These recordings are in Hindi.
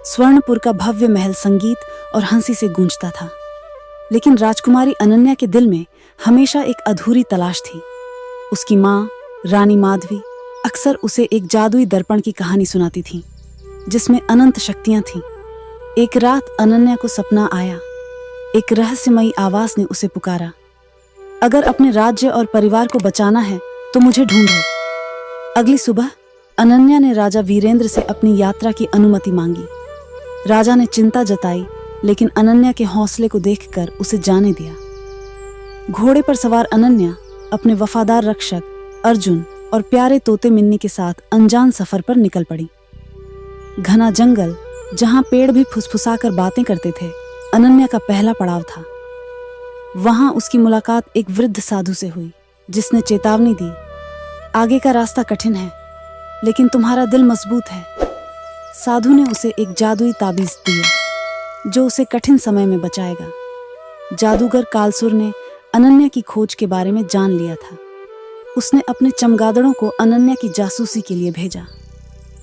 स्वर्णपुर का भव्य महल संगीत और हंसी से गूंजता था, लेकिन राजकुमारी अनन्या के दिल में हमेशा एक अधूरी तलाश थी। उसकी माँ रानी माधवी अक्सर उसे एक जादुई दर्पण की कहानी सुनाती थी, जिसमें अनंत शक्तियां थीं। एक रात अनन्या को सपना आया। एक रहस्यमयी आवाज ने उसे पुकारा, अगर अपने राज्य और परिवार को बचाना है तो मुझे ढूंढो। अगली सुबह अनन्या ने राजा वीरेंद्र से अपनी यात्रा की अनुमति मांगी। राजा ने चिंता जताई, लेकिन अनन्या के हौसले को देखकर उसे जाने दिया। घोड़े पर सवार अनन्या अपने वफादार रक्षक अर्जुन और प्यारे तोते मिन्नी के साथ अनजान सफर पर निकल पड़ी। घना जंगल, जहां पेड़ भी फुसफुसाकर बातें करते थे, अनन्या का पहला पड़ाव था। वहां उसकी मुलाकात एक वृद्ध साधु से हुई, जिसने चेतावनी दी, आगे का रास्ता कठिन है, लेकिन तुम्हारा दिल मजबूत है। साधु ने उसे एक जादुई ताबीज दिया, जो उसे कठिन समय में बचाएगा। जादूगर कालसुर ने अनन्या की खोज के बारे में जान लिया था। उसने अपने चमगादड़ों को अनन्या की जासूसी के लिए भेजा।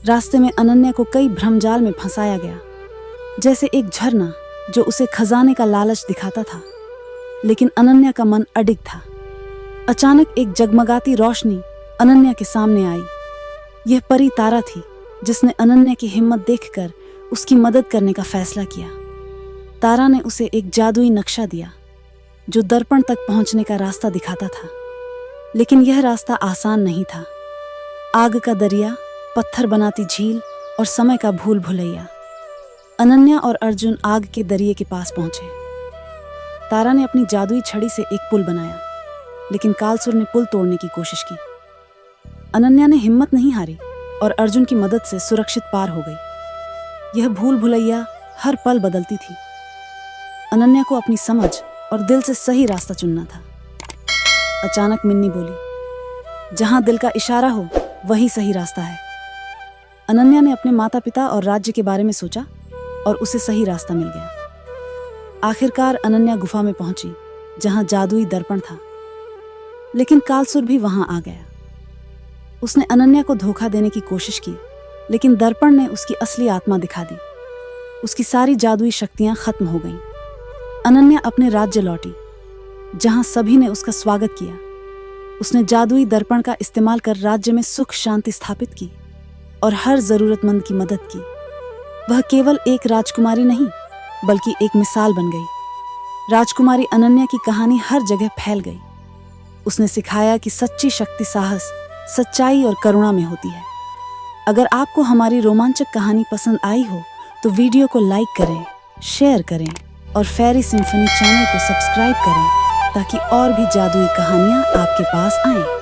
रास्ते में अनन्या को कई भ्रमजाल में फंसाया गया, जैसे एक झरना जो उसे खजाने का लालच दिखाता था, लेकिन अनन्या का मन अडिग था। अचानक एक जगमगाती रोशनी अनन्या के सामने आई। यह परी तारा थी, जिसने अनन्या की हिम्मत देखकर उसकी मदद करने का फैसला किया। तारा ने उसे एक जादुई नक्शा दिया, जो दर्पण तक पहुंचने का रास्ता दिखाता था, लेकिन यह रास्ता आसान नहीं था। आग का दरिया, पत्थर बनाती झील और समय का भूल भुलैया। अनन्या और अर्जुन आग के दरिये के पास पहुंचे। तारा ने अपनी जादुई छड़ी से एक पुल बनाया, लेकिन कालसुर ने पुल तोड़ने की कोशिश की। अनन्या ने हिम्मत नहीं हारी और अर्जुन की मदद से सुरक्षित पार हो गई। यह भूल भुलैया हर पल बदलती थी। अनन्या को अपनी समझ और दिल से सही रास्ता चुनना था। अचानक मिन्नी बोली, जहां दिल का इशारा हो वही सही रास्ता है। अनन्या ने अपने माता पिता और राज्य के बारे में सोचा और उसे सही रास्ता मिल गया। आखिरकार अनन्या गुफा में पहुंची, जहां जादुई दर्पण था, लेकिन कालसुर भी वहां आ गया। उसने अनन्या को धोखा देने की कोशिश की, लेकिन दर्पण ने उसकी असली आत्मा दिखा दी। उसकी सारी जादुई शक्तियां खत्म हो गईं। अनन्या अपने राज्य लौटी, जहां सभी ने उसका स्वागत किया। उसने जादुई दर्पण का इस्तेमाल कर राज्य में सुख शांति स्थापित की और हर जरूरतमंद की मदद की। वह केवल एक राजकुमारी नहीं, बल्कि एक मिसाल बन गई। राजकुमारी अनन्या की कहानी हर जगह फैल गई। उसने सिखाया कि सच्ची शक्ति साहस, सच्चाई और करुणा में होती है। अगर आपको हमारी रोमांचक कहानी पसंद आई हो तो वीडियो को लाइक करें, शेयर करें और फेरी सिम्फनी चैनल को सब्सक्राइब करें, ताकि और भी जादुई कहानियां आपके पास आएं।